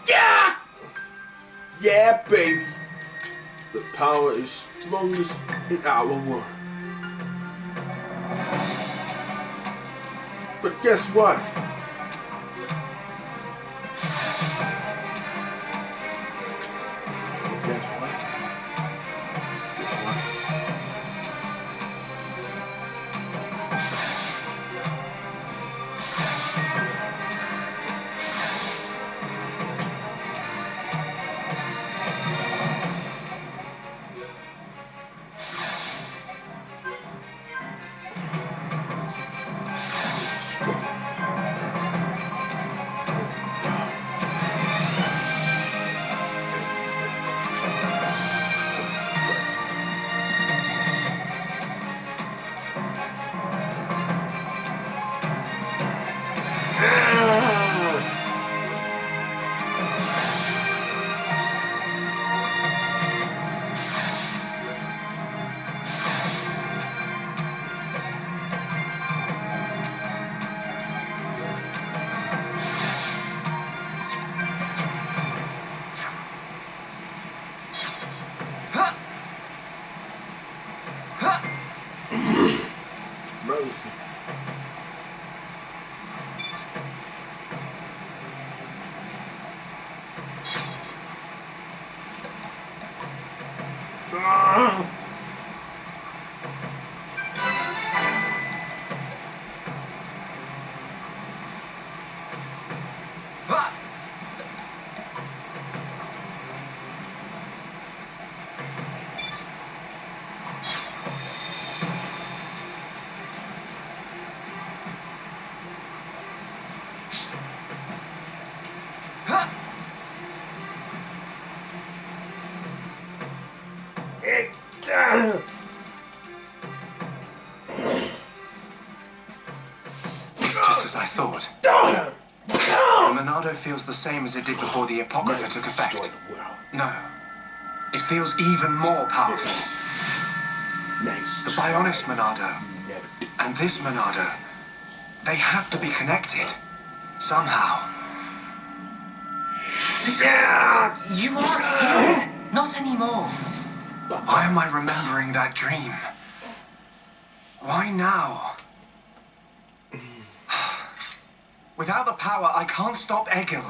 Yeah! Yeah, baby. The power is strongest in our world. But guess what? It's just as I thought. The Monado feels the same as it did before the Apocrypha took effect. No. It feels even more powerful. The Bionist Monado and this Monado, they have to be connected. Somehow. Because you aren't here. Not anymore. Why am I remembering that dream? Why now? Without the power, I can't stop Egil.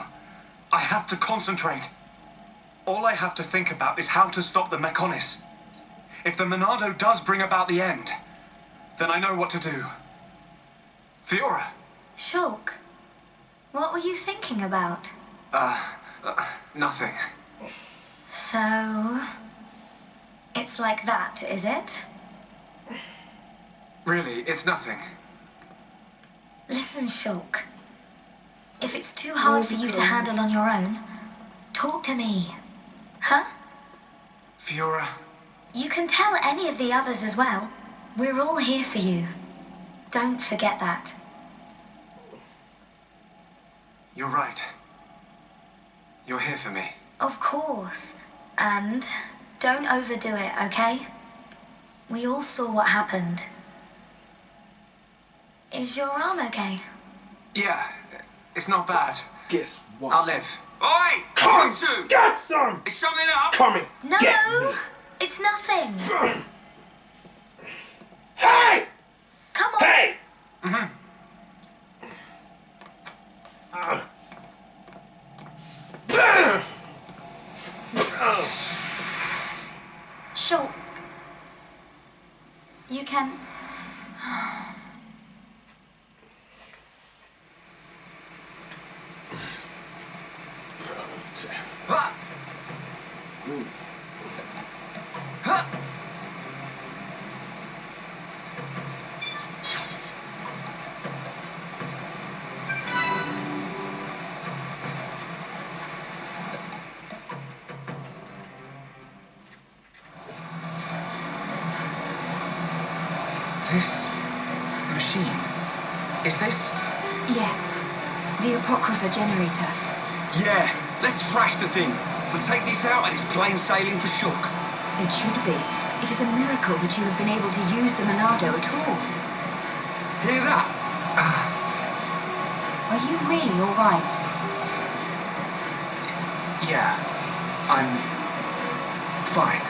I have to concentrate. All I have to think about is how to stop the Mechonis. If the Monado does bring about the end, then I know what to do. Fiora. Shulk, what were you thinking about? Nothing. So... it's like that, is it? Really, it's nothing. Listen, Shulk. If it's too hard for you to handle on your own, talk to me. Huh? Fiora. You can tell any of the others as well. We're all here for you. Don't forget that. You're right. You're here for me. Of course. And don't overdo it, okay? We all saw what happened. Is your arm okay? Yeah, it's not bad. Guess what? I'll live. Oi! Come! You two! Got some! Is something up? Coming! No! Get me! It's nothing! Hey! Come on! Hey! Shulk. You can... This machine, is this? Yes. The Apocrypha generator. Yeah, let's trash the thing. We'll take this out and it's plain sailing for Shulk. It should be. It is a miracle that you have been able to use the Monado at all. Hear that? I Are you really all right? Yeah, I'm fine.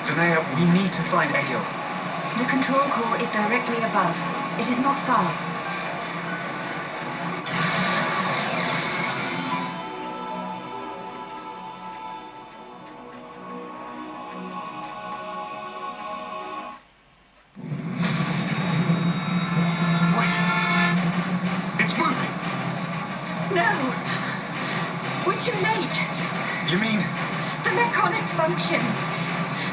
Vinaya, we need to find Egil. The control core is directly above. It is not far. Wait! It's moving! No! We're too late. You mean... The Mechonis functions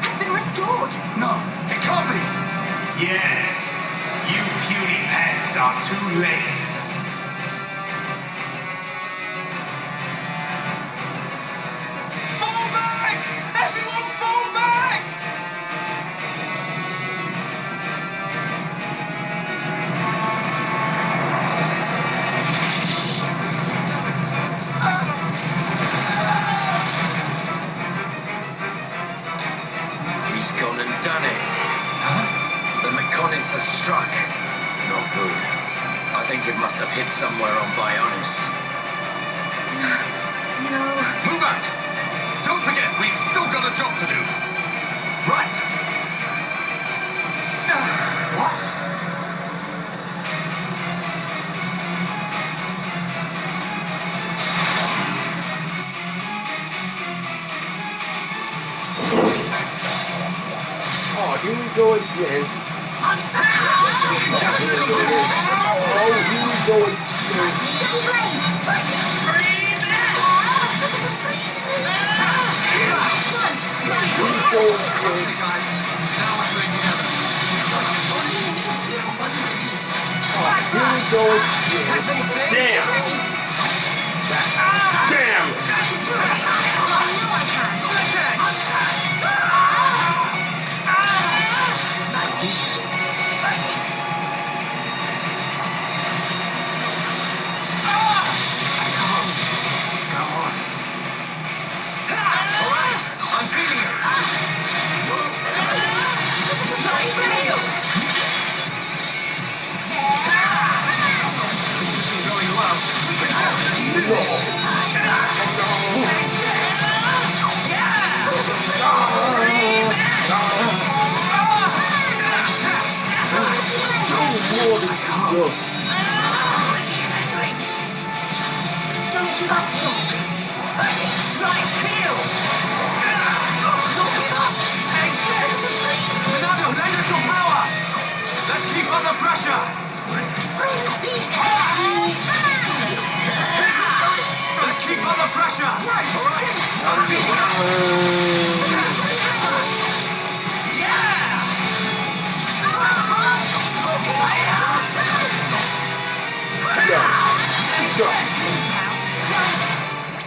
have been restored. No, it can't be! Yes, you puny pests are too late. Fall back! Everyone fall back! He's gone and done it. The Mechonis has struck. Not good. I think it must have hit somewhere on Bionis. No. Move out! Don't forget, we've still got a job to do. Right. What? Oh, here we go again. Oh, here we go again. Here we go again. Guys, now we're doing together. Oh, here we go again. Damn! Damn! I'm feeling it. This isn't going well. We definitely do this. Good. Don't give up, Shulk. Nice kill. Monado, lend us your power. Let's keep up the pressure. Let's keep up the pressure. All right.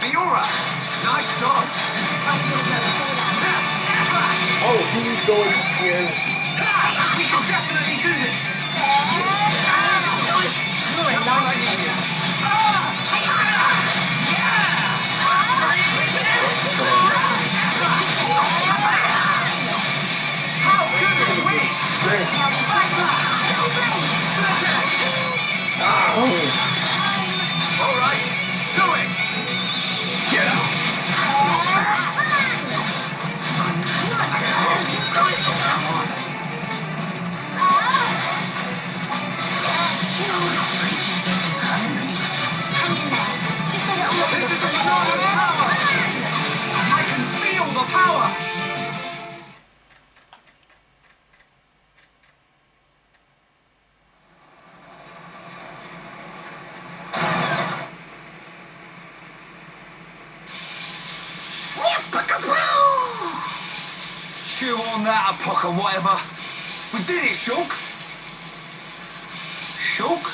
Fiora, nice dodge. Oh, here we go again. We can definitely do this. Just what I needed. How good are we? All right, do it. Get up. This is a phenomenal power. I can feel the power. Chew on that, Apoc or whatever. We did it, Shulk. Shulk?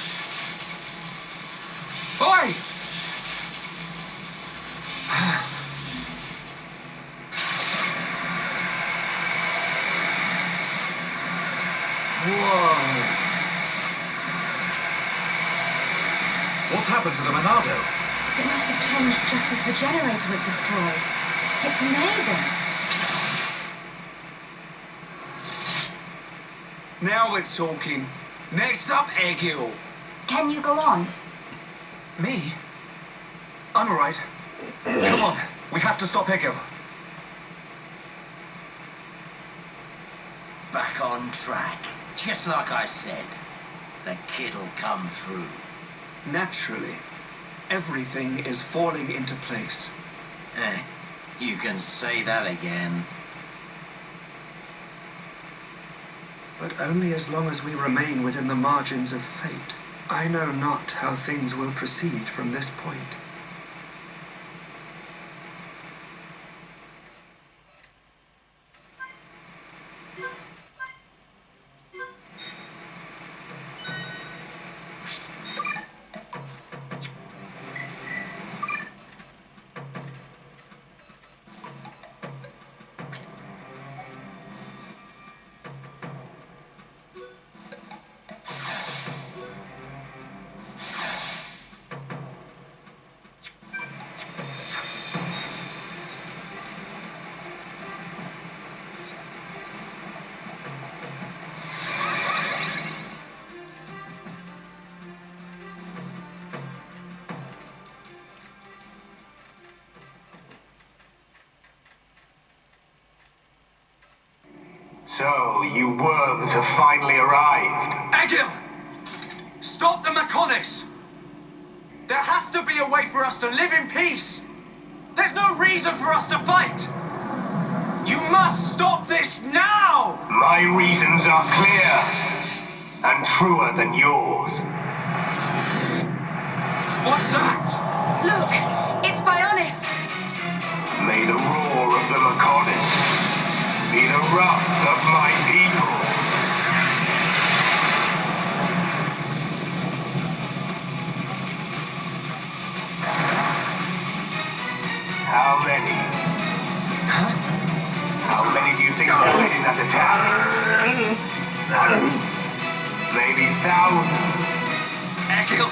Oi! Whoa. What's happened to the Monado? It must have changed just as the generator was destroyed. It's amazing. Now we're talking. Next up, Egil. Can you go on? Me? I'm alright. Come on, we have to stop Hegel. Back on track. Just like I said. The kid'll come through. Naturally. Everything is falling into place. You can say that again. But only as long as we remain within the margins of fate. I know not how things will proceed from this point. So, you worms have finally arrived. Egil! Stop the Mechonis! There has to be a way for us to live in peace! There's no reason for us to fight! You must stop this now! My reasons are clear, and truer than yours. What's that? Look, it's Bionis. May the roar of the Mechonis be the wrath of my people. How many? Huh? How many do you think died in that attack? Hundreds? Maybe thousands? Egil!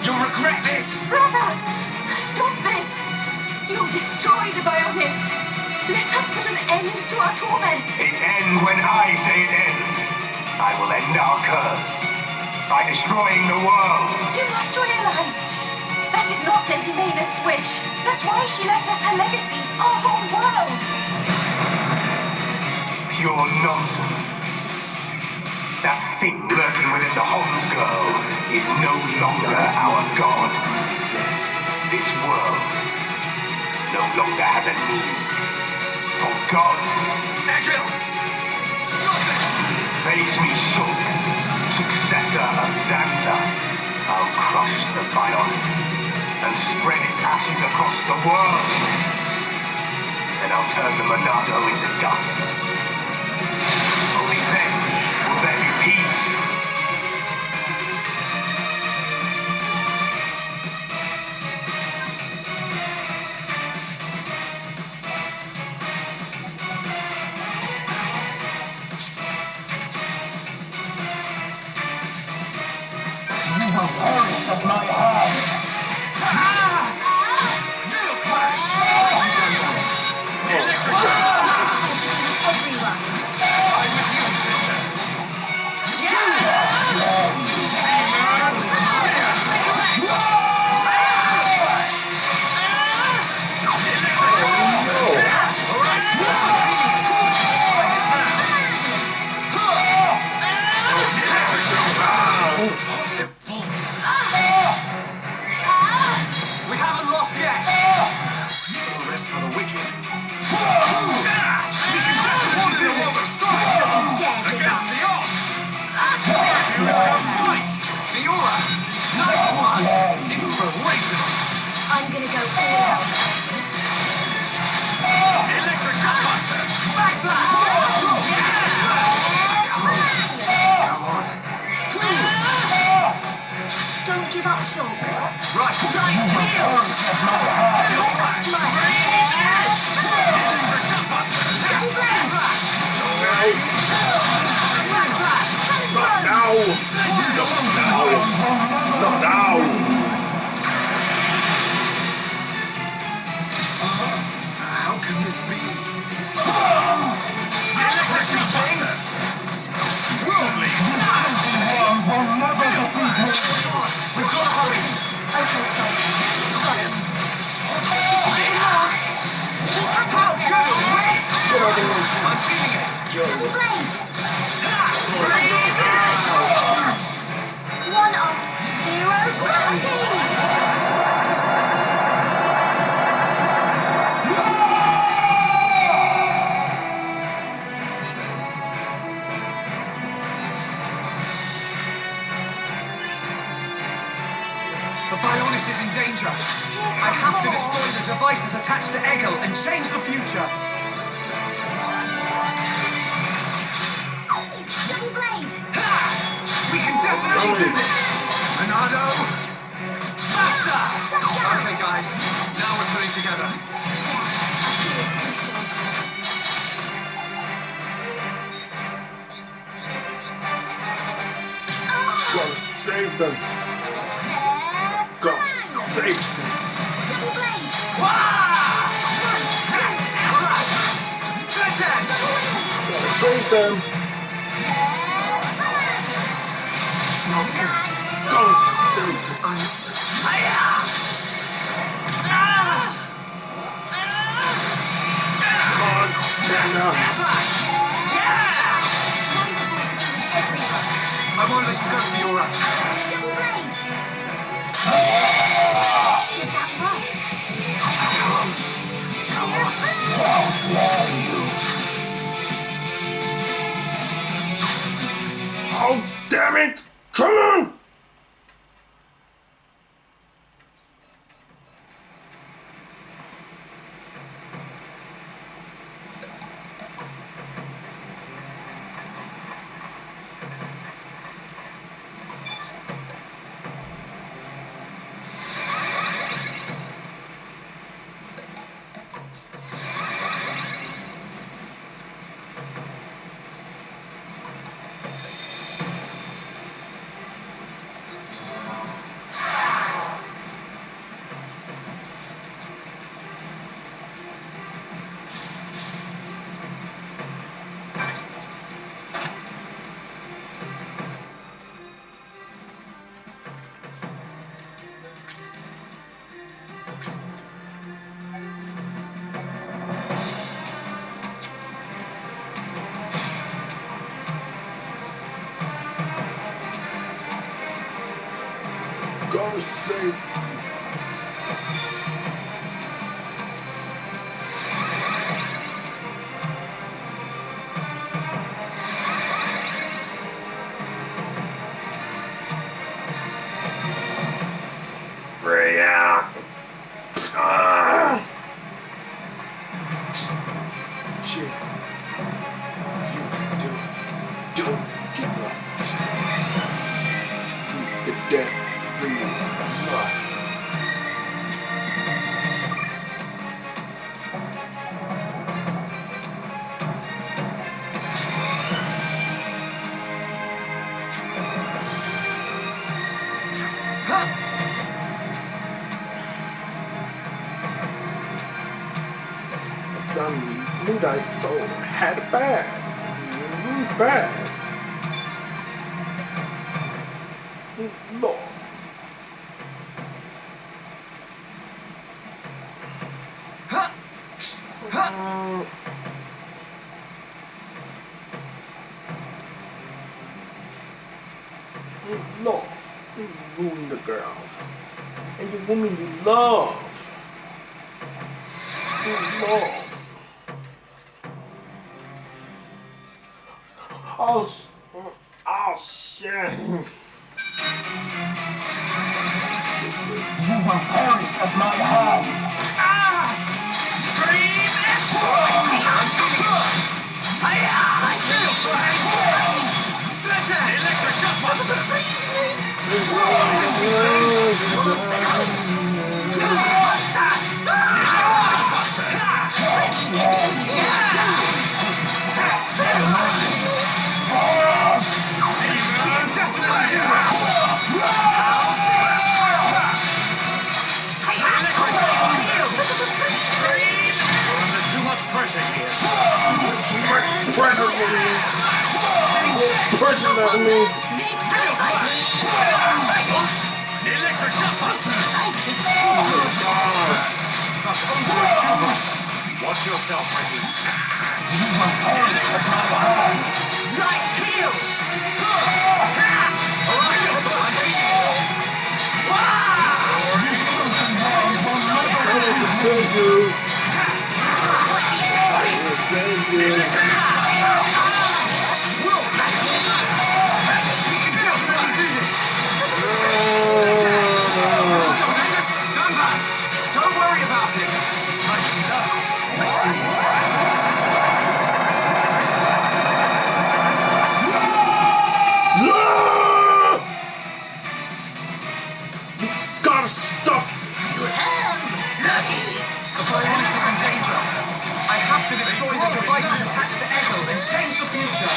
You'll regret this! Brother! Stop this! You'll destroy the Bionis! Let us put an end to our torment! It ends when I say it ends. I will end our curse by destroying the world. You must realize that is not Lady Mayna's wish. That's why she left us her legacy, our whole world. Pure nonsense. That thing lurking within the Homs girl is no longer our god. This world no longer has a need for gods. Egil! Stop it! Face me, Shulk, successor of Xanta. I'll crush the Bionis and spread its ashes across the world. Then I'll turn the Monado into dust. Only then will there be peace. Of my heart. I'm gonna go all out. Electric Gunbuster! Backslash! Don't give up, Shulk. Right! Electric Gunbuster! Double blast! Not now! Not now! How can this be? Electric Gunbuster! Worldly! Will never defeat me. We've got to hurry! Okay. The Bionis is in danger. I have to destroy the devices attached to Egil and change the future. Double blade! Ha! We can definitely do this! Renato! Faster! Okay, guys. Now we're putting together. Gotta save them. Gotta save them. Double blade! Gotta save them. Gotta save them. Come on, stand up. I won't let you go, Fiora. Double blade! Did that Oh, damn it! Come on! Gotta save. Rhea! Shit. You can do it. Don't give up. The death. Some knew thy soul had bad. Bad. Lord. Lord, you ruined the girls. And the woman you love. You love. Oh, shit. You will perish at my hand. Scream electric pressure here. Too much pressure for me. Pushing at me. Electric gutbuster. Watch yourself, Reggie. Right heel. save you. We'll save you. Don't worry about it. I see it. Gotta stop! You have, Lucky. The Bionis is in danger. I have to destroy the devices attached to Echo and change the future.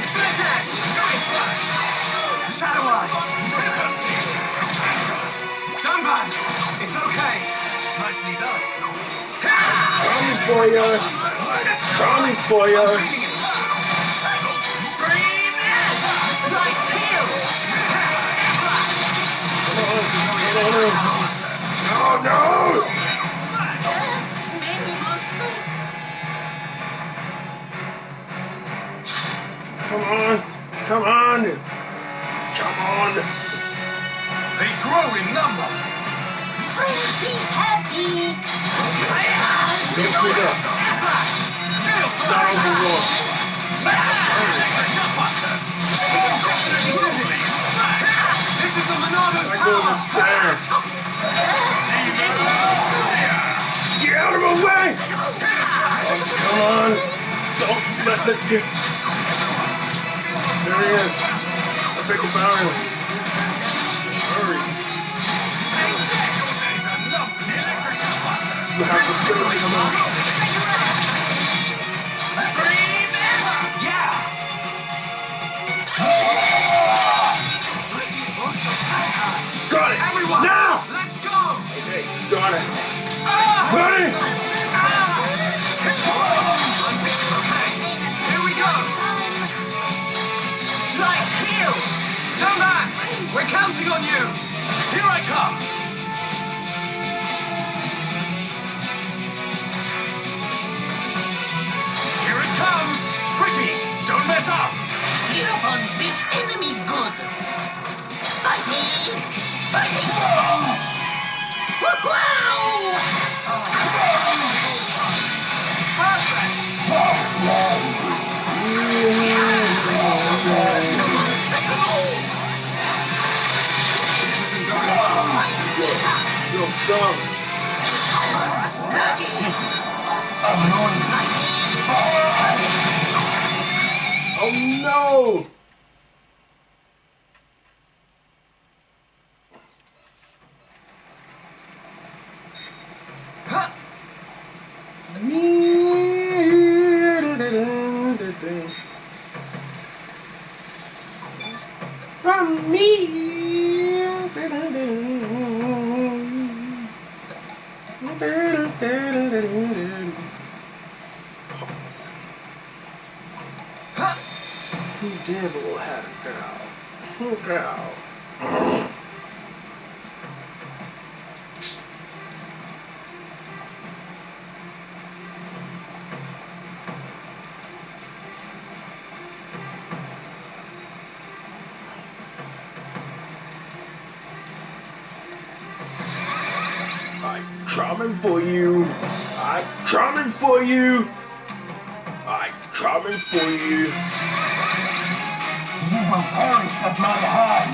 Split Edge! Shadow Eye! Dunban! It's okay. Nicely done. Coming for you! Coming for you! Stream Edge! Light Heal! Oh no! Many monsters. Come on! Come on! Come on! They grow in number. Please be happy. Don't pick up. Down the wall. This is the Monado's I go power. there. Get out of my way! Come on! Don't let it get. There he is. I pick a barrel. Hurry. You have to still come on. Yeah. Got it! Everyone, Now! let's go. Okay, got it. Ready? Okay, here we go. Light Heal. Dunban, we're counting on you. Here I come. Here it comes. Pretty, don't mess up. Hit upon this enemy good. Fighting! Fighting! Wow! Yo, stop. Oh no! From me. Devil had a girl. Girl. I'm coming for you. I'm coming for you. I'm coming for you. You will perish at my hand.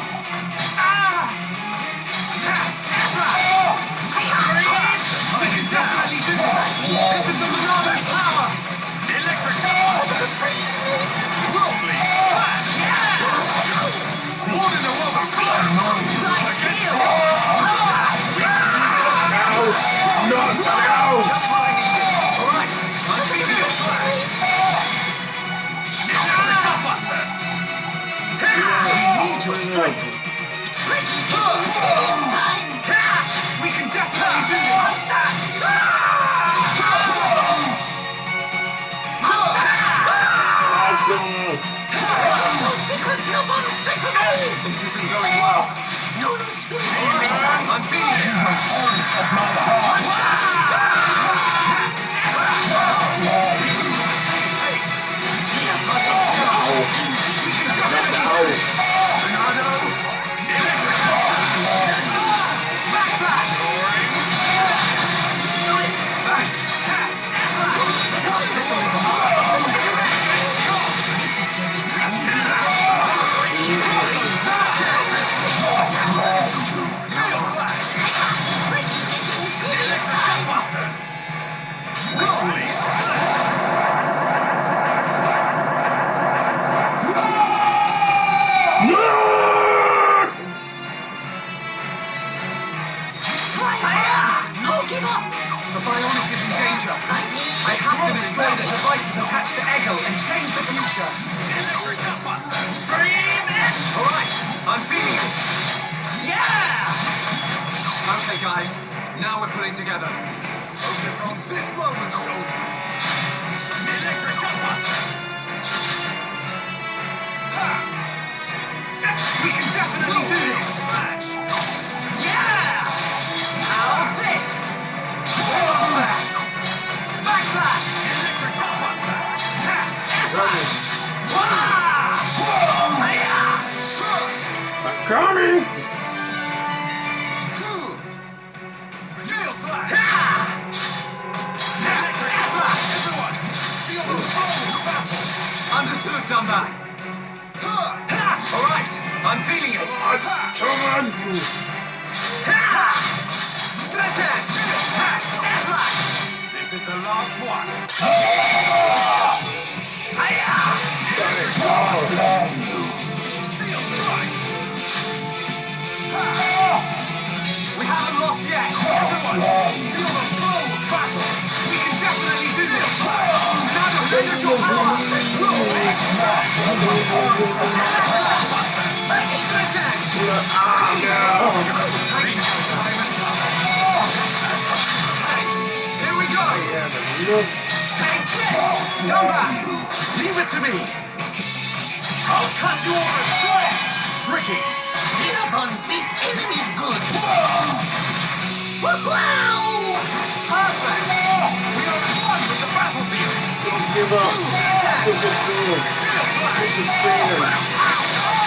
This is definitely different. This is the Monado's power. Electric Worldly Flash. More than a world of color. Light Heal. No! Just what I needed. All right, I'm feeling your flash. Electric Buster. We need your strength. We can definitely do this. This isn't going well. I'm feeling it. Monado, electric. Backslash. No, give up! The Bionis is in danger. I have to destroy the devices attached to Egil and change the future. Electric Gutbuster! Stream it! Alright, I'm feeling it. Yeah! Okay, guys. Now we're putting together. Focus on this moment, Shulk. Electric Gutbuster! We can definitely do this. Yeah! How's this? Backslash! Electric Gutbuster! I'm coming! Gale Slash! Electric Slash! Everyone! Feel the flow of battle! Understood, Dumbbag. Alright, I'm feeling it. Come on! This is the last one. Steel Strike! We haven't lost yet. Everyone, feel the flow of battle! We can definitely do this. Now lend us your power. Here we go. Take this. Dumbbag. Leave it to me. I'll cut you off at shreds! Ricky. Beat up on big enemies good. Wow! Perfect. We are in one with the battlefield! Don't give up. Push it through. Push it through.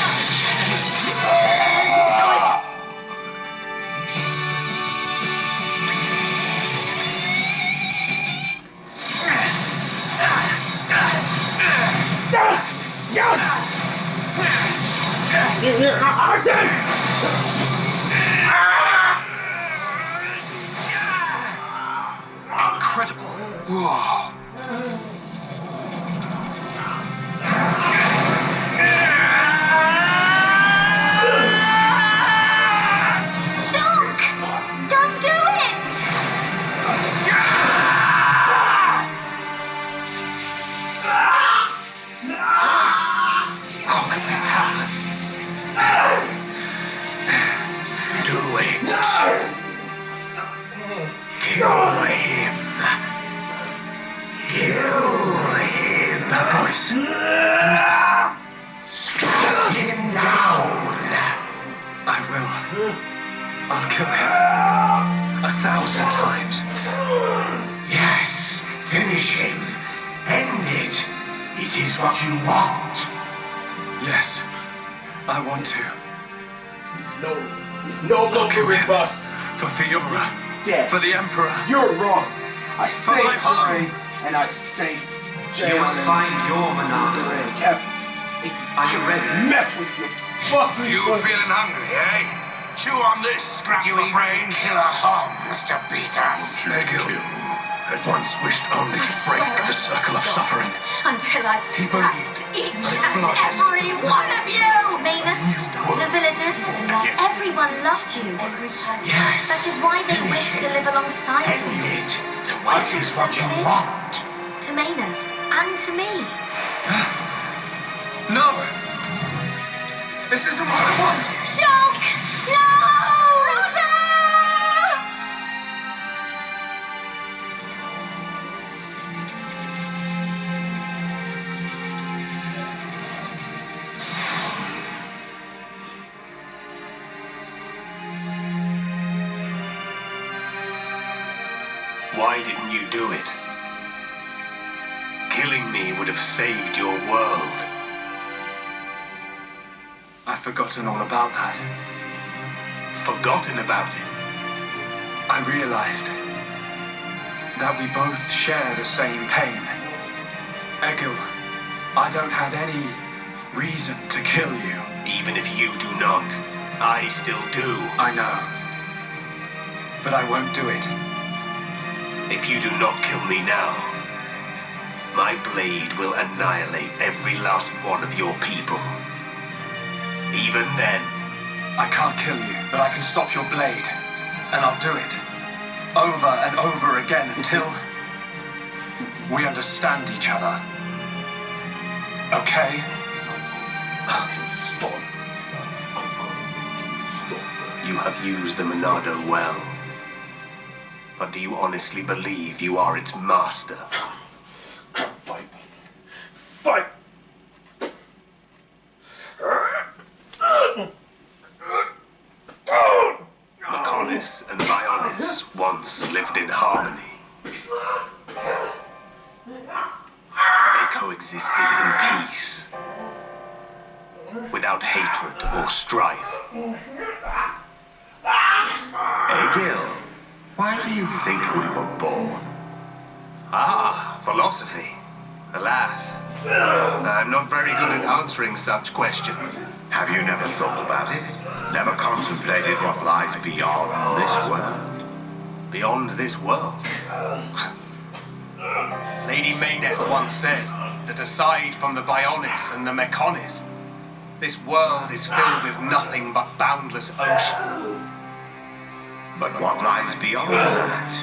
Incredible. Whoa. Shulk! Don't do it! How could this happen? Do it. Kill him. Kill him. That voice. Strike him down. I will. I'll kill him. 1,000 times. Yes, finish him. End it. It is what you want. Yes, I want to. He's no longer with us. For Fiora. Dead. For the Emperor. You're wrong. I my saved home. Ray, and I saved Jay. You must find your Monado. Are you ready? Mess with your fucking. You feeling hungry, eh? Chew on this scrap for brains. Kill a Holmes to beat us. Egil had once wished only to break the circle of suffering. Until I've He snapped believed each that and blood every one of you! Maynard, the villagers, everyone loved you. Yes. That is why they finish wished to him. live alongside End you. it. It is what you want. To Maynard and to me. No! This isn't what I want! Shulk! No! Why didn't you do it? Killing me would have saved your world. I've forgotten all about that. Forgotten about it. I realized that we both share the same pain. Egil, I don't have any reason to kill you. Even if you do not, I still do. I know. But I won't do it. If you do not kill me now, my blade will annihilate every last one of your people. Even then, I can't kill you, but I can stop your blade. And I'll do it over and over again until we understand each other. Okay? Stop. You have used the Monado well. But do you honestly believe you are its master? Fight. Fight! Mechonis and Bionis once lived in harmony. They coexisted in peace, without hatred or strife. Egil, why do you think we were born? Ah, philosophy. Alas, I'm not very good at answering such questions. Have you never thought about it? Never contemplated what lies beyond this world? Beyond this world? Lady Mayneth once said that aside from the Bionis and the Mechonis, this world is filled with nothing but boundless ocean. But what lies beyond that?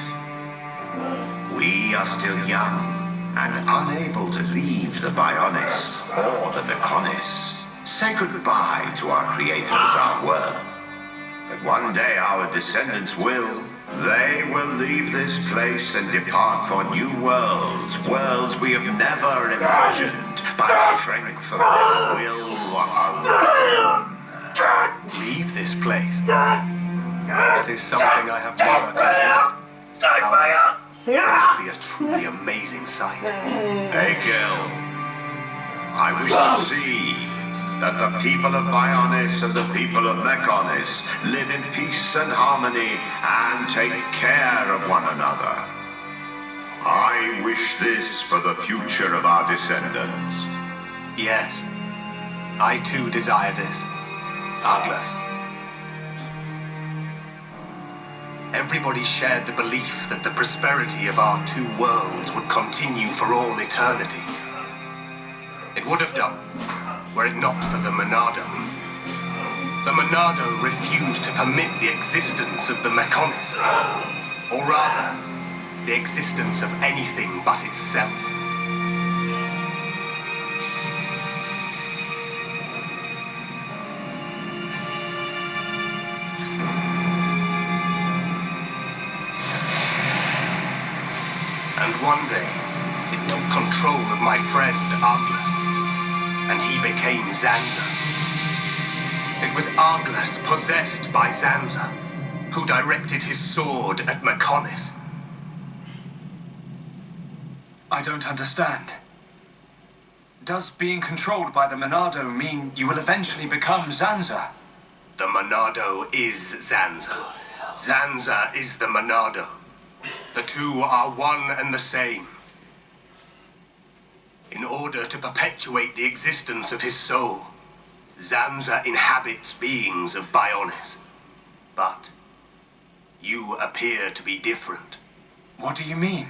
We are still young and unable to leave the Bionis or the Mechonis. Say goodbye to our creators, our world. But one day our descendants will. They will leave this place and depart for new worlds. Worlds we have never imagined by strength of their will alone. Leave this place? That is something I have never considered. However, it would be a truly amazing sight. Egil, I wish to see that the people of Bionis and the people of Mechonis live in peace and harmony and take care of one another. I wish this for the future of our descendants. Yes, I too desire this, Arglas. Everybody shared the belief that the prosperity of our two worlds would continue for all eternity. It would have done, were it not for the Monado. The Monado refused to permit the existence of the Mechonis, or rather, the existence of anything but itself. And one day, it took control of my friend, Arglas, and he became Zanza. It was Arglas, possessed by Zanza, who directed his sword at Mechonis. I don't understand. Does being controlled by the Monado mean you will eventually become Zanza? The Monado is Zanza. Zanza is the Monado. The two are one and the same. In order to perpetuate the existence of his soul, Zanza inhabits beings of Bionis. But you appear to be different. What do you mean?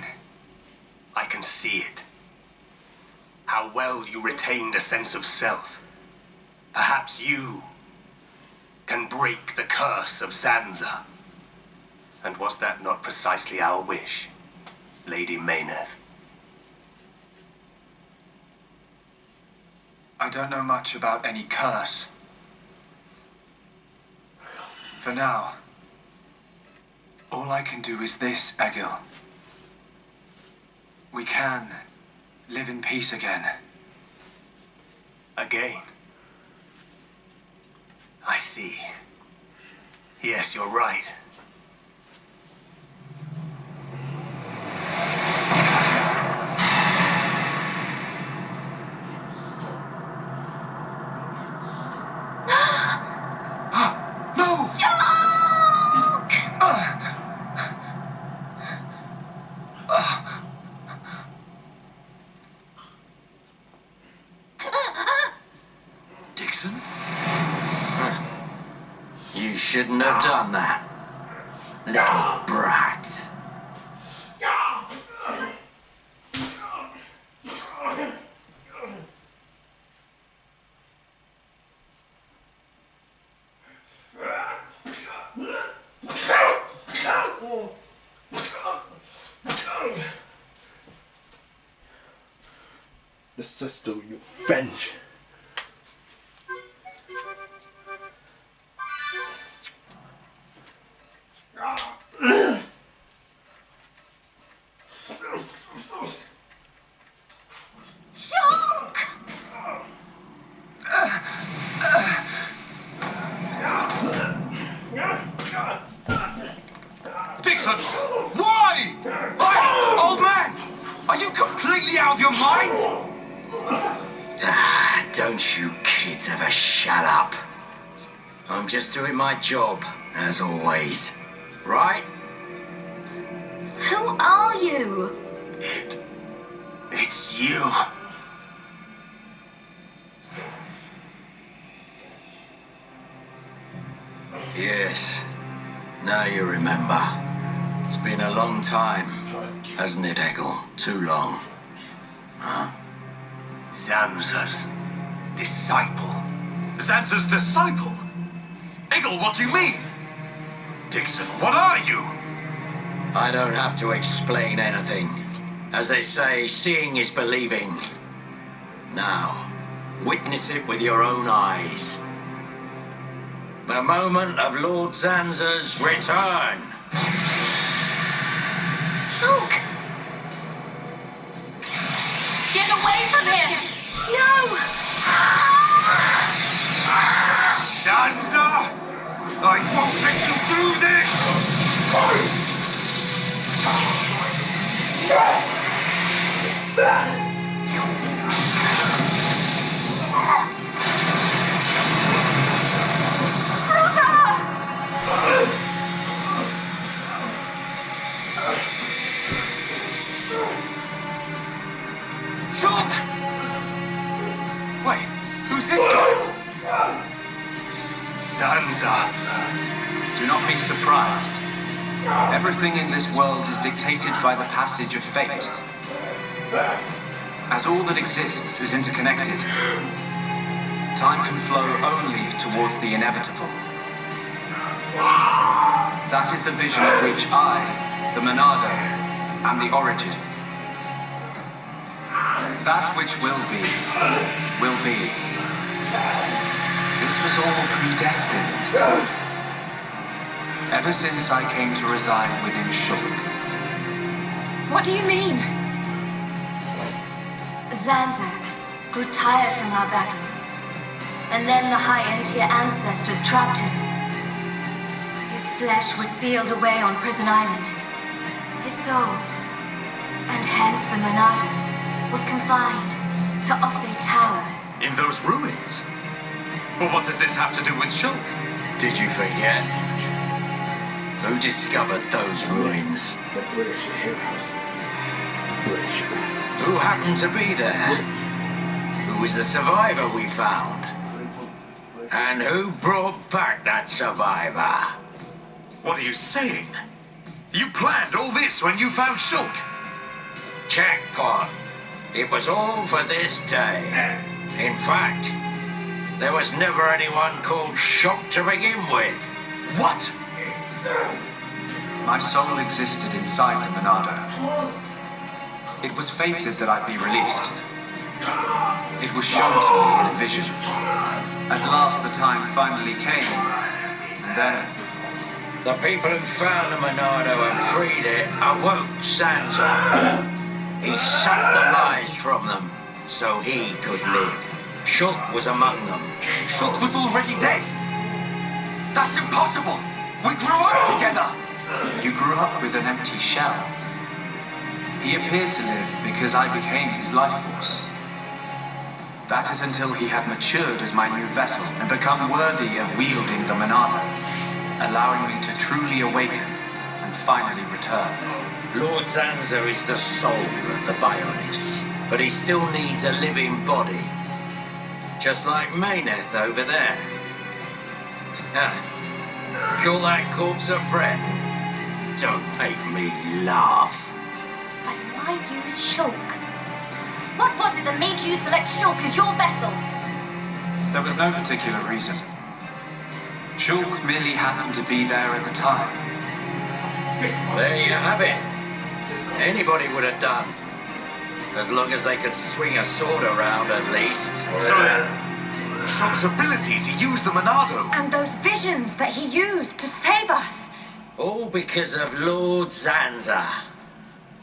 I can see it. How well you retained a sense of self. Perhaps you can break the curse of Zanza. And was that not precisely our wish, Lady Mayneth? I don't know much about any curse. For now, all I can do is this, Egil. We can live in peace again. Again? I see. Yes, you're right. You shouldn't have done that, little brat. the sister you avenge. Shulk! Dixon! Why? Old man! Are you completely out of your mind? Don't you kids ever shut up. I'm just doing my job, as always. Right? Who are you? It's you. Yes. Now you remember. It's been a long time, hasn't it, Eggle? Too long. Huh? Zanza's disciple. Zanza's disciple? Eggle, what do you mean? Dixon, what are you? I don't have to explain anything. As they say, seeing is believing. Now, witness it with your own eyes. The moment of Lord Zanza's return. Shulk! Get away from him! No! Zanza! I won't let you do this! Shulk! Wait, who's this guy? Zanza! Do not be surprised. Everything in this world is dictated by the passage of fate. As all that exists is interconnected, time can flow only towards the inevitable. That is the vision of which I, the Monado, am the origin. That which will be, will be. This was all predestined. Ever since I came to reside within Shulk. What do you mean? Zanza grew tired from our battle. And then the high-end-tier ancestors trapped him. His flesh was sealed away on Prison Island. His soul, and hence the Monado, was confined to Osse Tower. In those ruins? But what does this have to do with Shulk? Did you forget? Who discovered those ruins? The British heroes. British. Who happened to be there? Who was the survivor we found? And who brought back that survivor? What are you saying? You planned all this when you found Shulk? Jackpot. It was all for this day. In fact, there was never anyone called Shulk to begin with. What? My soul existed inside the Monado. It was fated that I be released. It was shown to me in a vision. At last the time finally came, and then... The people who found the Monado and freed it awoke Zanza. He sucked the lives from them, so he could live. Shulk was among them. Shulk was already dead! That's impossible! We grew up together! You grew up with an empty shell. He appeared to live because I became his life force. That is until he had matured as my new vessel and become worthy of wielding the Monado, allowing me to truly awaken and finally return. Lord Zanza is the soul of the Bionis, but he still needs a living body. Just like Mayneth over there. Call that corpse a friend? Don't make me laugh. But why use Shulk? What was it that made you select Shulk as your vessel? There was no particular reason. Shulk merely happened to be there at the time. There you have it. Anybody would have done. As long as they could swing a sword around, at least. So, Shock's ability to use the Monado. And those visions that he used to save us. All because of Lord Zanza.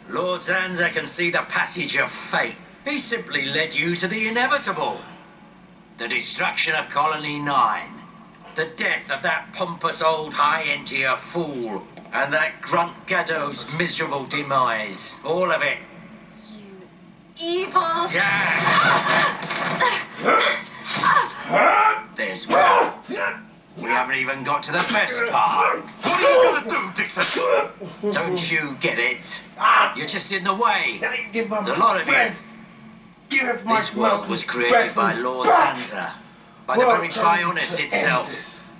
Lord Zanza can see the passage of fate. He simply led you to the inevitable. The destruction of Colony 9. The death of that pompous old high-entier fool. And that grunt Gaddo's miserable demise. All of it. Evil. Yeah! There's more. We haven't even got to the best part. What are you gonna do, Dixon? Don't you get it? You're just in the way. Give up The lot of you. Give my This world was created by Lord Zanza. By the very Bionis itself.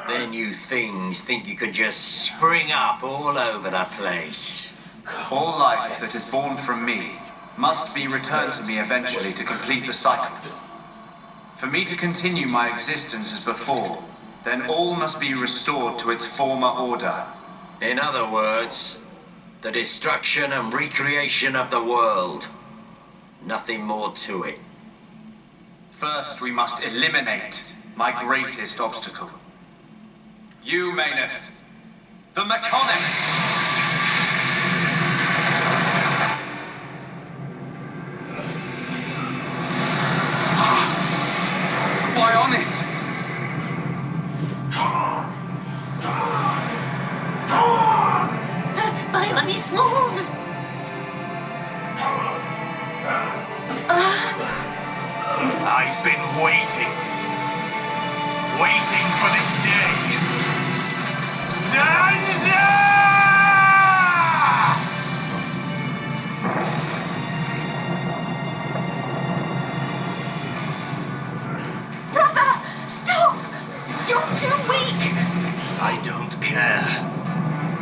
Then you things think you can just spring up all over the place. All life that is born from me must be returned to me eventually to complete the cycle. For me to continue my existence as before, then all must be restored to its former order. In other words, the destruction and recreation of the world. Nothing more to it. First, we must eliminate my greatest obstacle. You, Mayneth, the Mechanics! Bionis! Bionis moves! I've been waiting. Waiting for this day. Zanza! Brother, stop! You're too weak! I don't care.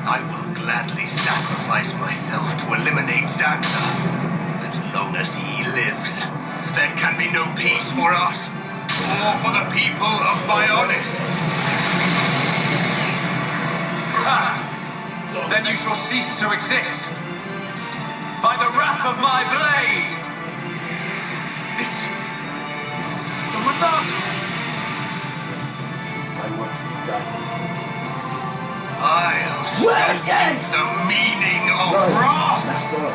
I will gladly sacrifice myself to eliminate Zanza. As long as he lives, there can be no peace for us, or for the people of Bionis. Ha! Then you shall cease to exist. By the wrath of my blade! It's the Monado. My work is done. I'll show you the meaning of wrath. That's all.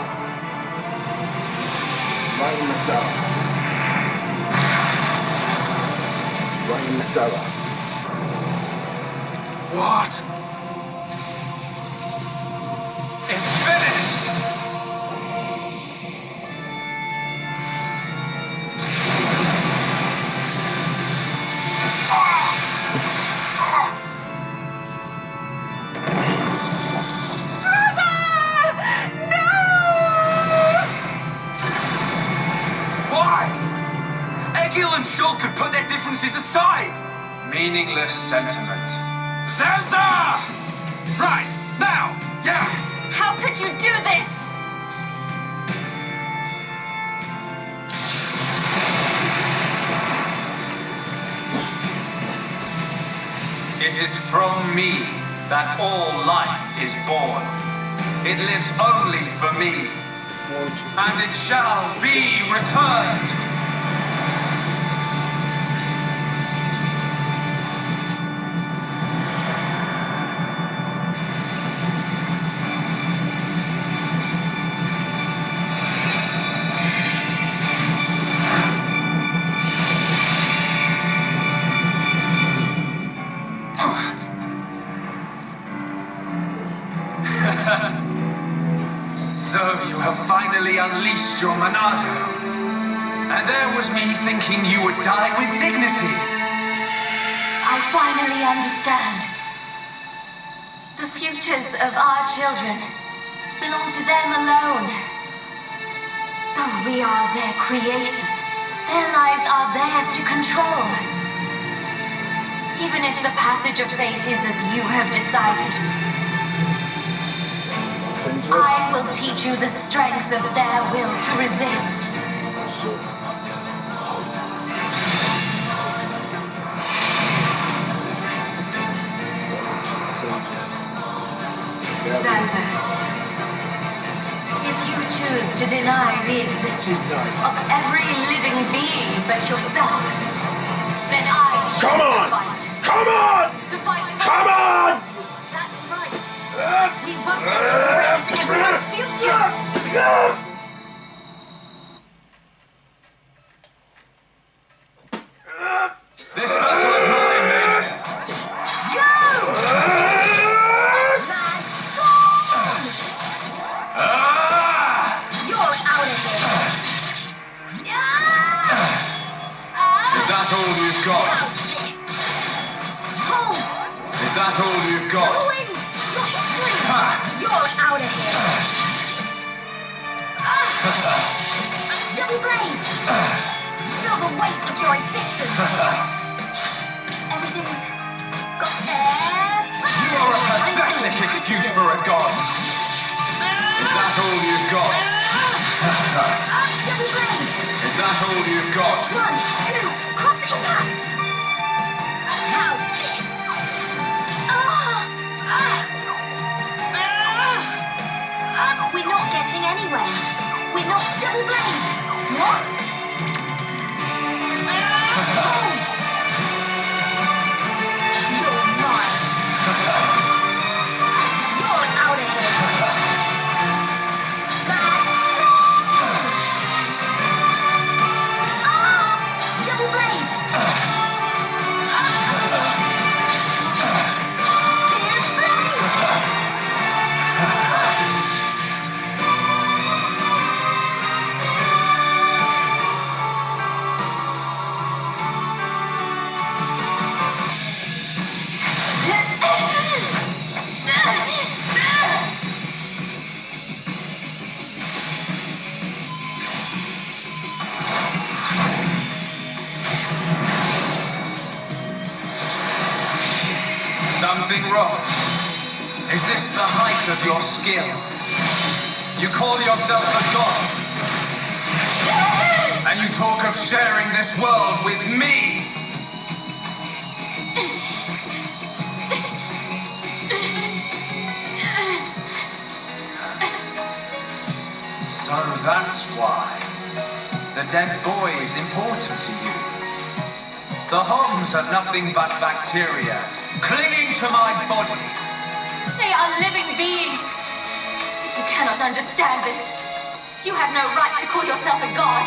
Right in the cellar. Right in the cellar. What? It's finished! And Shulk could put their differences aside. Meaningless sentiment. Zanza! Right, now, yeah. How could you do this? It is from me that all life is born. It lives only for me, and it shall be returned. So you have finally unleashed your Monado. And there was me thinking you would die with dignity. I finally understand. The futures of our children belong to them alone. Though we are their creators, their lives are theirs to control. Even if the passage of fate is as you have decided, I will teach you the strength of their will to resist. Zanza, if you choose to deny the existence of every living being but yourself, then I choose Come on! to fight. Come on! To fight. Come on! That's right. We won't let you erase everyone's futures. This battle is mine, men. Go! Mad Storm! You're out of here. Is that all you've got? How's this? Hold! Is that all you've got? The wind! Your history! You're out of here. Double blade! Feel the weight of your existence. Everything's got air. You are a pathetic excuse for a god. Is that all you've got? Double blade! Is that all you've got? 1, 2, cross impact! How's this? We're not getting anywhere. We're not double blade. What? Hold! You're mine. You're out of here. Mad Storm! Double blade. Spear's blade. Something wrong. Is this the height of your skill? You call yourself a god, and you talk of sharing this world with me. So that's why the dead boy is important to you. The Homs are nothing but bacteria clinging to my body. They are living beings. If you cannot understand this, you have no right to call yourself a god.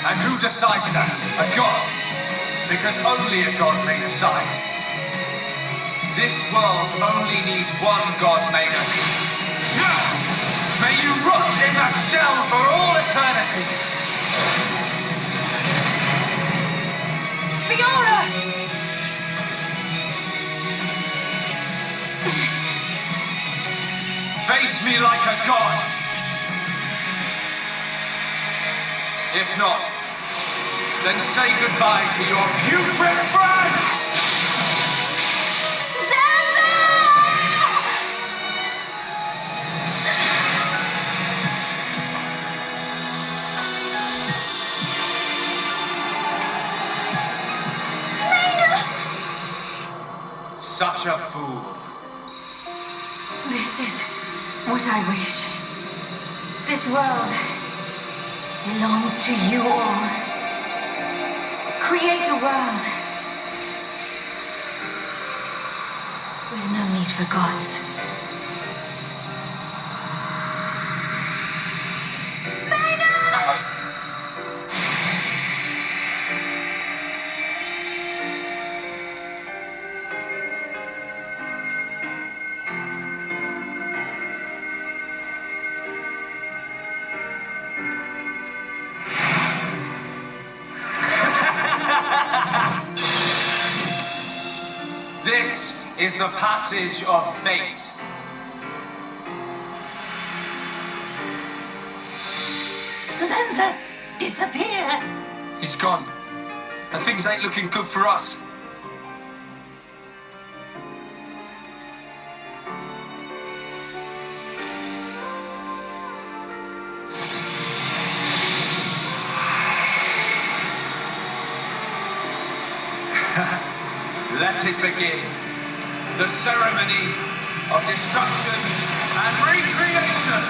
And who decides that? A god? Because only a god may decide. This world only needs one god made of it. May you rot in that shell for all eternity. Fiora! Face me like a god. If not, then say goodbye to your putrid friends! Such a fool. This is what I wish. This world belongs to you all. Create a world with no need for gods. This is the passage of fate. Zanza, disappear! He's gone, and things ain't looking good for us. Let it begin. The ceremony of destruction and recreation.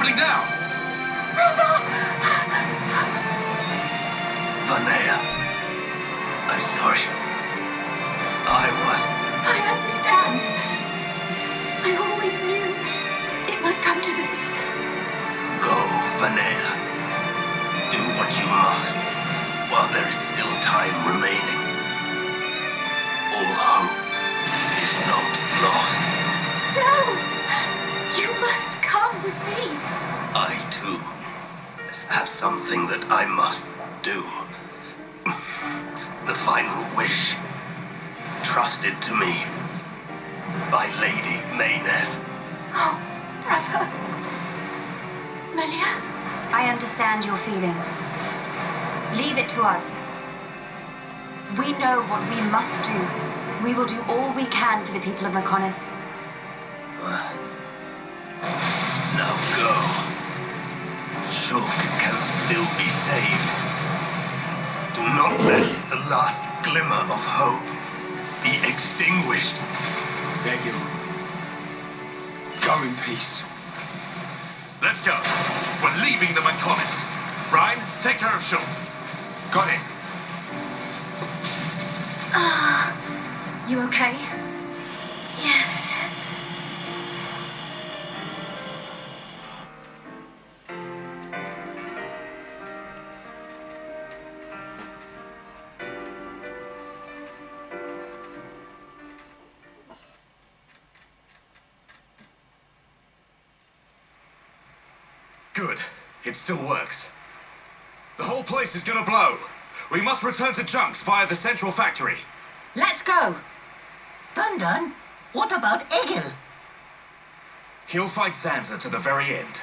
crumbling down! Vanea, I'm sorry. I understand. I always knew it might come to this. Go, Vanea. Do what you must, while there is still time remaining. All hope is not lost. No! You must come with me. I, too, have something that I must do. The final wish, trusted to me by Lady Mayneth. Oh, brother. Melia? I understand your feelings. Leave it to us. We know what we must do. We will do all we can for the people of Mechonis. Now go. Shulk can still be saved. Do not let the last glimmer of hope be extinguished. Egil. Go in peace. Let's go. We're leaving the Mechonis. Ryan, take care of Shulk. Got it. You okay? Yes. Good. It still works. The whole place is gonna blow. We must return to Junks via the central factory. Let's go. Dun, what about Egil? He'll fight Zanza to the very end.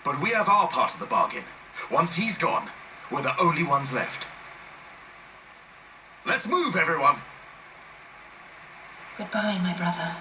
But we have our part of the bargain. Once he's gone, we're the only ones left. Let's move, everyone! Goodbye, my brother.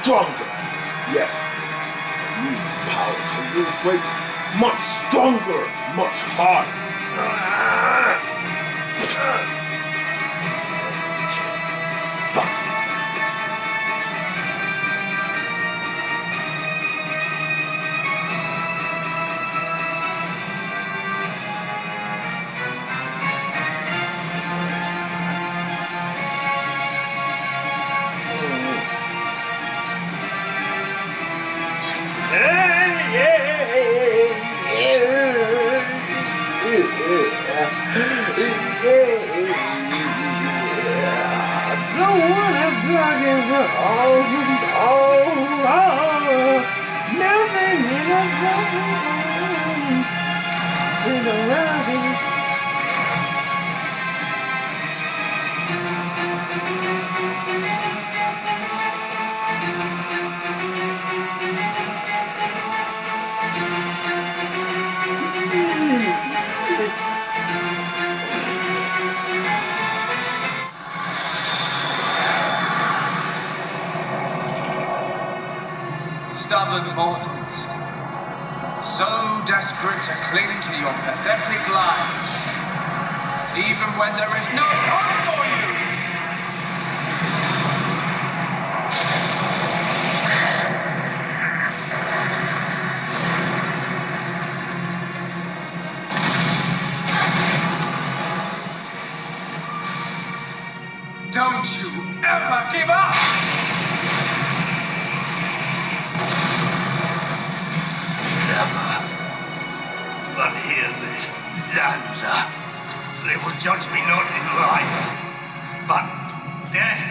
Stronger. Yes. I need power to lose weight much stronger, much harder. Stubborn mortals, so desperate to cling to your pathetic lives, even when there is no hope for you! Don't you ever give up! Never. But hear this, Zanza. They will judge me not in life, but death.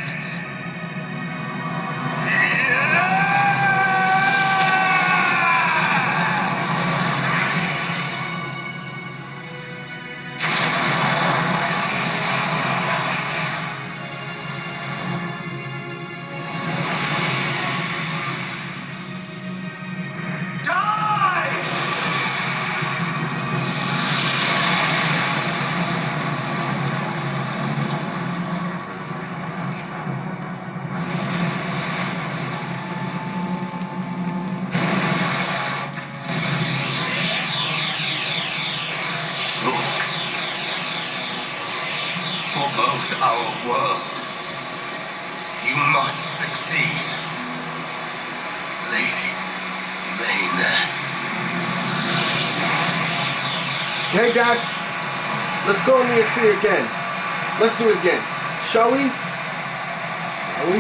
For both our worlds, you must succeed. Lady Maynard. Okay, guys, let's go in the tree again. Let's do it again. Shall we? Shall we?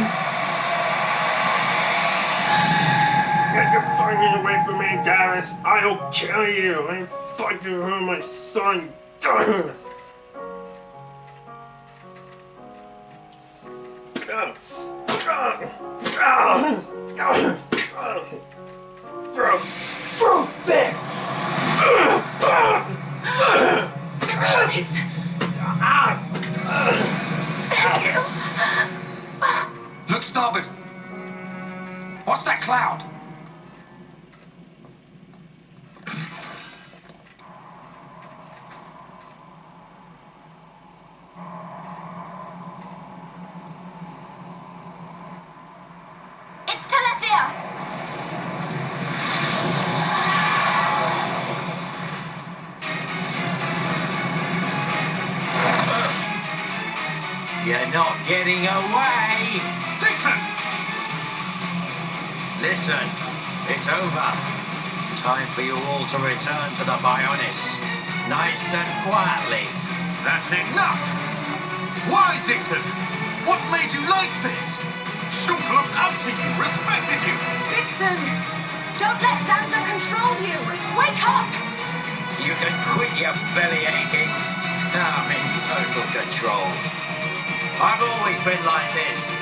Get your fucking away from me, Garrus. I'll kill you. I'm fucking hurt my son. Throw this! Look starboard! What's that cloud? It's Telethia! You're not getting away! Dixon! Listen, it's over. Time for you all to return to the Bionis. Nice and quietly. That's enough! Why, Dixon? What made you like this? Shulk looked up to you, respected you. Dixon! Don't let Zanza control you! Wake up! You can quit your belly aching. I'm in total control. I've always been like this.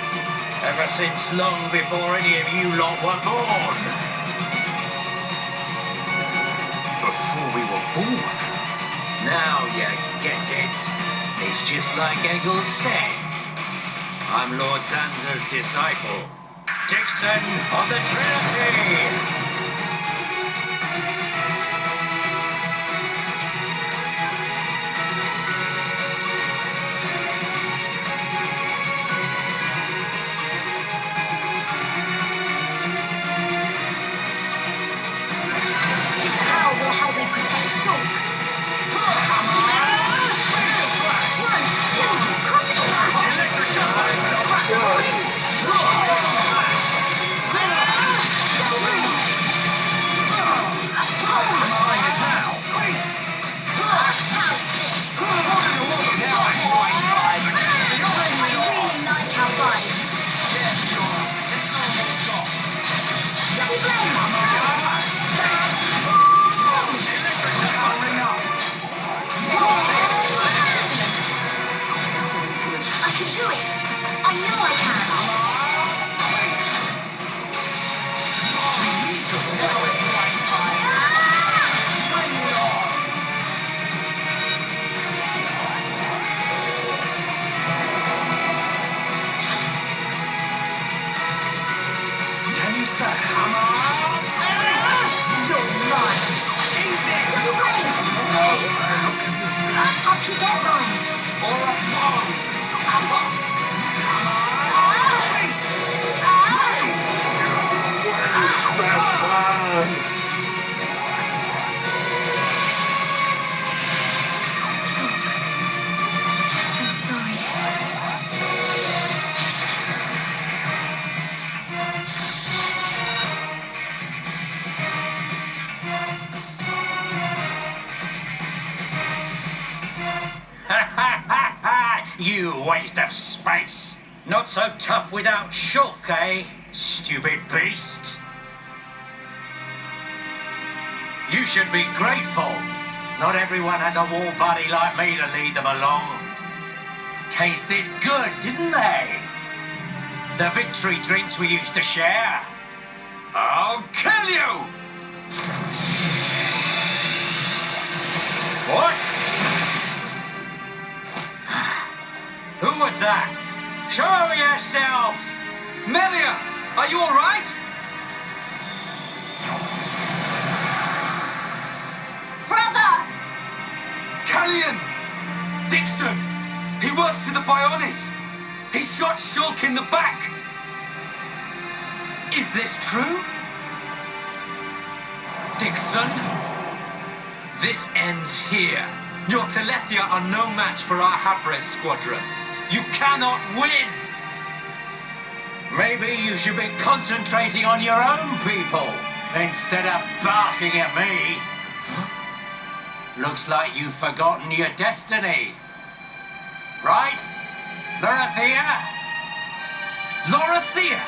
Ever since long before any of you lot were born. Before we were born? Now you get it. It's just like Egil said. I'm Lord Zanza's disciple. Dixon of the Trinity! You waste of space. Not so tough without shock, eh? Stupid beast. You should be grateful. Not everyone has a war buddy like me to lead them along. Tasted good, didn't they? The victory drinks we used to share. I'll kill you! What? Who was that? Show yourself! Melia, are you all right? Brother! Callian! Dixon! He works for the Bionis! He shot Shulk in the back! Is this true? Dixon? This ends here. Your Telethia are no match for our Havres squadron. You cannot win! Maybe you should be concentrating on your own people instead of barking at me. Looks like you've forgotten your destiny. Right? Lorithia? Lorithia!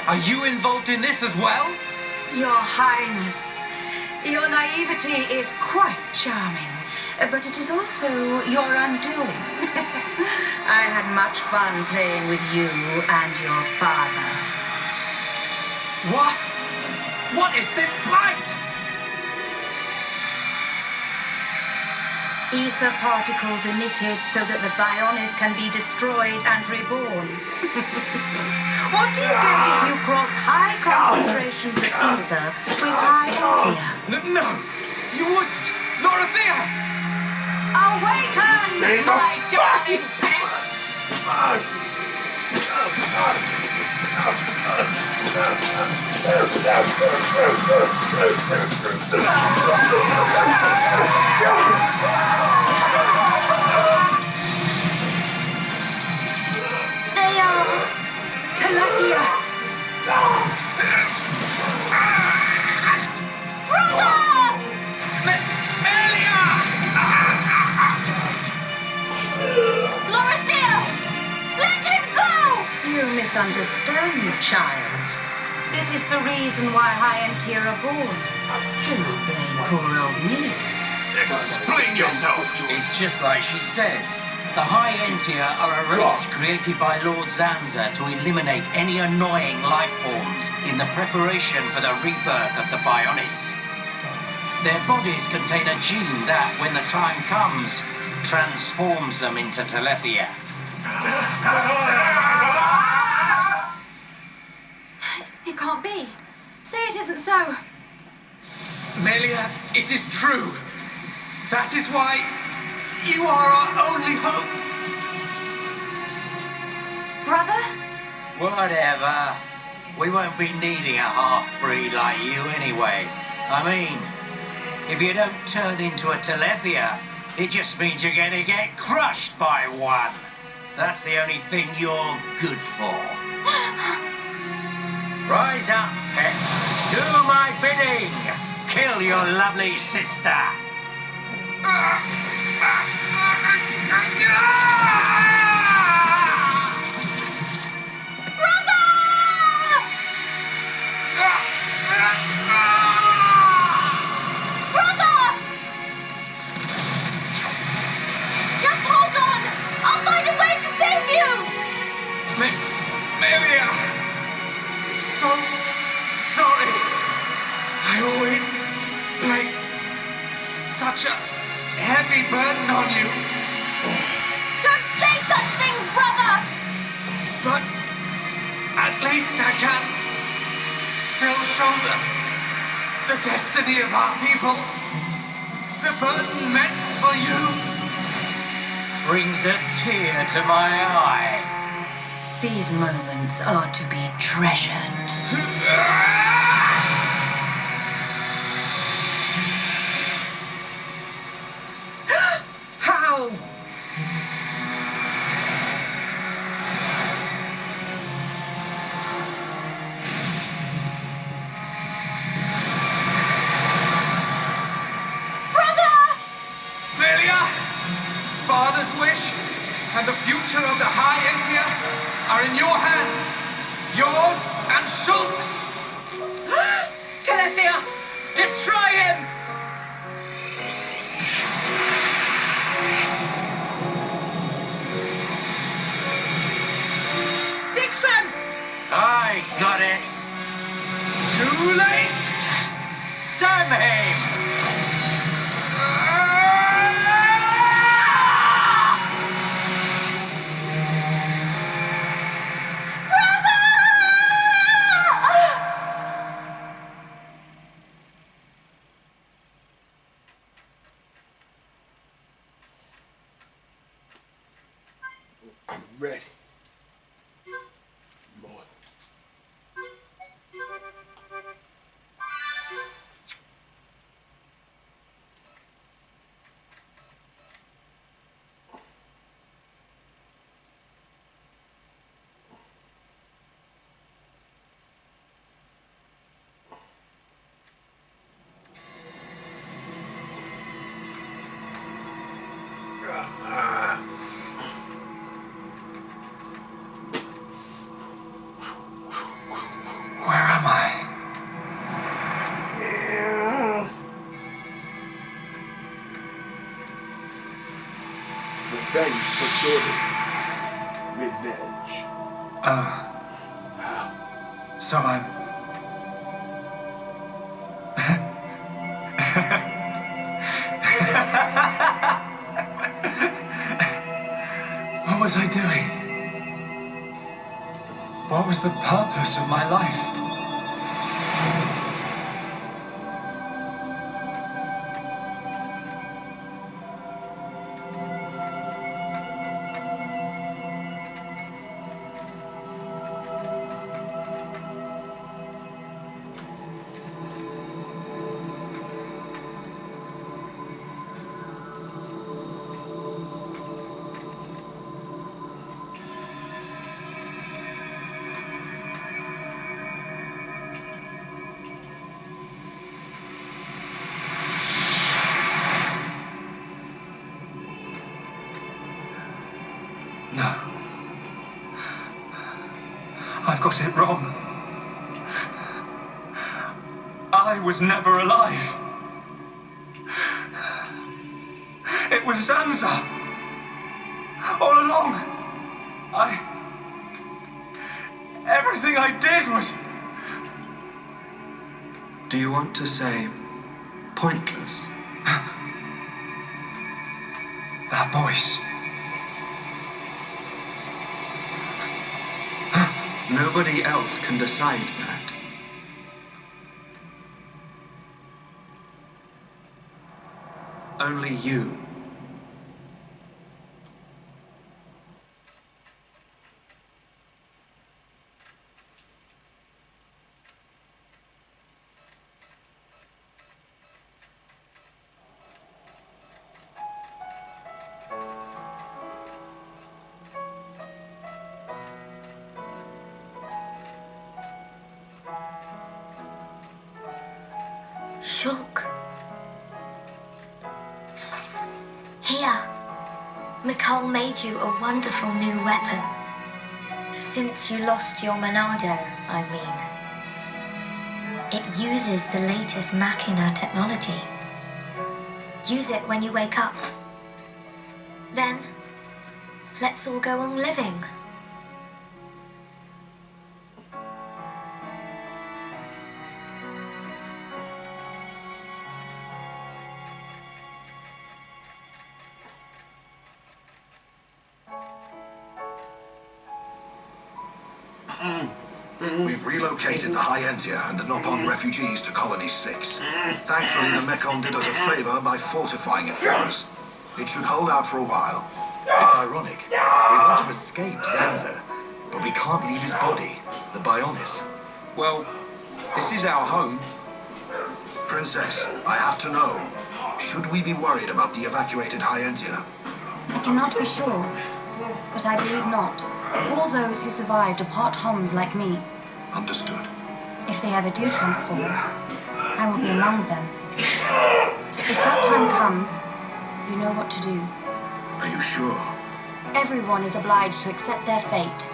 Are you involved in this as well? Your Highness, your naivety is quite charming, but it is also your undoing. I had much fun playing with you and your father. What? What is this blight? Ether particles emitted so that the Bionis can be destroyed and reborn. What do you get if you cross high concentrations of ether with high entia? No, you wouldn't! Lorithia! Awaken, my darling pets! They are... Telethia! Brother! Melia! Lorithia! Let him go! You misunderstand, child. This is the reason why high entia are born. Do not blame poor old me. Explain yourself! It's just like she says. The High Entia are a race created by Lord Zanza to eliminate any annoying life forms in the preparation for the rebirth of the Bionis. Their bodies contain a gene that, when the time comes, transforms them into Telethia. It can't be. Say it isn't so. Melia, it is true. That is why you are our only hope. Brother? Whatever. We won't be needing a half-breed like you anyway. I mean, if you don't turn into a Telethia, it just means you're going to get crushed by one. That's the only thing you're good for. Rise up, pets. Do my bidding. Kill your lovely sister. Just hold on! I'll find a way to save you! Melia! So sorry. I always placed such a heavy burden on you. Don't say such things, brother! But at least I can still shoulder the destiny of our people. The burden meant for you brings a tear to my eye. These moments are to be treasured. How? Melia! Father's wish are in your hands. Yours and Shulk's. Telethia, destroy him! Dixon! I got it. Too late! Time! I'm ready. More. Where am I? Revenge for Jordan. Revenge. Oh. So I'm... What was I doing? What was the purpose of my life? No. I've got it wrong. I was never alive. It was Zanza. All along. Everything I did was... Do you want to say pointless? That voice. Nobody else can decide that. Only you. Shulk. Here. Mikal made you a wonderful new weapon. Since you lost your Monado, I mean. It uses the latest Machina technology. Use it when you wake up. Then, let's all go on living. We've relocated the Hyentia and the Nopon refugees to Colony 6. Thankfully, the Mekon did us a favor by fortifying it for us. It should hold out for a while. It's ironic. We want to escape Zanza, but we can't leave his body, the Bionis. Well, this is our home. Princess, I have to know. Should we be worried about the evacuated Hyentia? I cannot be sure, but I believe not. All those who survived are part Homs like me. Understood. If they ever do transform, I will be among them. If that time comes, you know what to do. Are you sure? Everyone is obliged to accept their fate.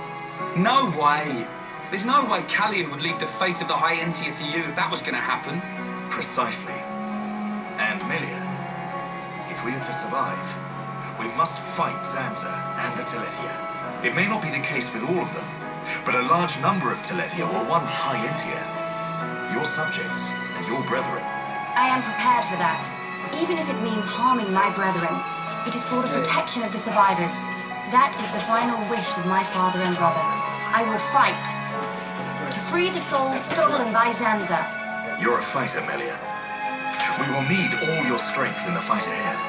No way! There's no way Callian would leave the fate of the High Entia to you if that was going to happen. Precisely. And Milia, if we are to survive, we must fight Zanza and the Telethia. It may not be the case with all of them, but a large number of Telethia were once High Entia. Your subjects and your brethren. I am prepared for that, even if it means harming my brethren. It is for the protection of the survivors. That is the final wish of my father and brother. I will fight to free the souls stolen by Zanza. You're a fighter, Melia. We will need all your strength in the fight ahead.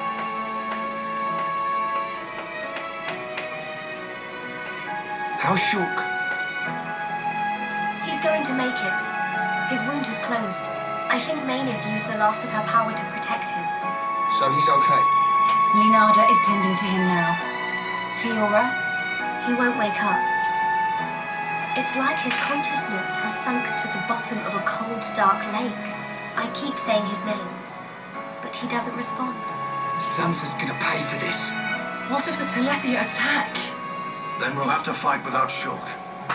How's Shulk? He's going to make it. His wound has closed. I think Maynith used the loss of her power to protect him. So he's okay? Leonarda is tending to him now. Fiora? He won't wake up. It's like his consciousness has sunk to the bottom of a cold, dark lake. I keep saying his name, but he doesn't respond. Zanza's gonna pay for this. What if the Telethia attack? Then we'll have to fight without Shulk.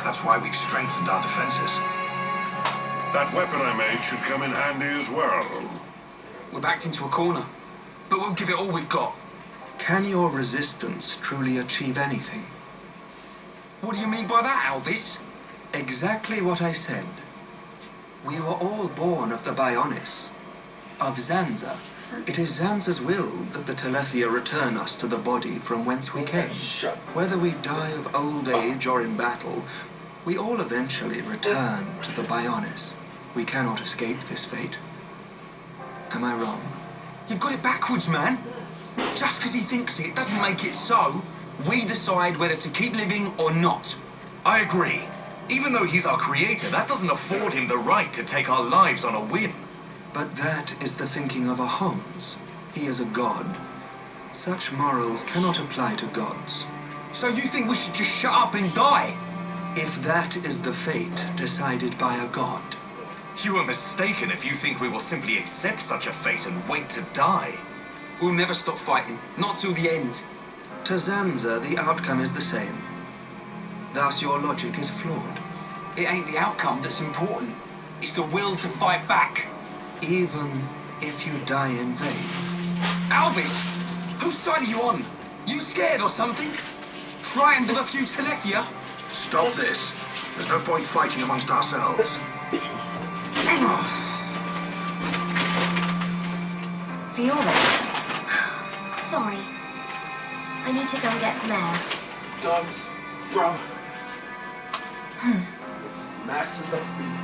That's why we've strengthened our defenses. That weapon I made should come in handy as well. We're backed into a corner, but we'll give it all we've got. Can your resistance truly achieve anything? What do you mean by that, Alvis? Exactly what I said. We were all born of the Bionis, of Zanza. It is Zanza's will that the Telethia return us to the body from whence we came. Whether we die of old age or in battle, we all eventually return to the Bionis. We cannot escape this fate. Am I wrong? You've got it backwards, man. Just because he thinks it doesn't make it so. We decide whether to keep living or not. I agree. Even though he's our creator, that doesn't afford him the right to take our lives on a whim. But that is the thinking of a Homs. He is a god. Such morals cannot apply to gods. So you think we should just shut up and die? If that is the fate decided by a god. You are mistaken if you think we will simply accept such a fate and wait to die. We'll never stop fighting. Not till the end. To Zanza, the outcome is the same. Thus, your logic is flawed. It ain't the outcome that's important. It's the will to fight back. Even if you die in vain. Alvis! Whose side are you on? You scared or something? Frightened of a few Telethia? Stop this. There's no point fighting amongst ourselves. Fiora? Sorry. I need to go and get some air. Dogs, bro. Massive beef.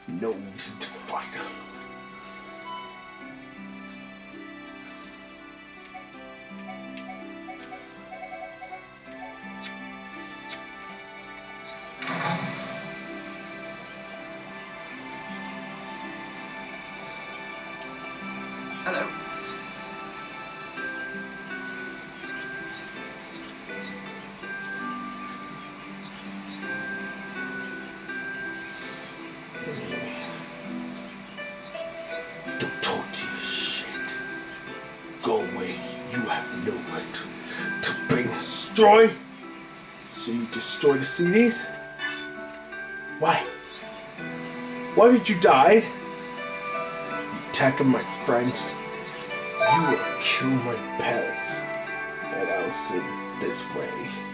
No reason to fight. Hello. Don't talk to your shit. Go away. You have no right to bring destroy. So you destroy the CDs? Why? Why did you die? You attacking my friends. You will kill my parents. And I'll send this way.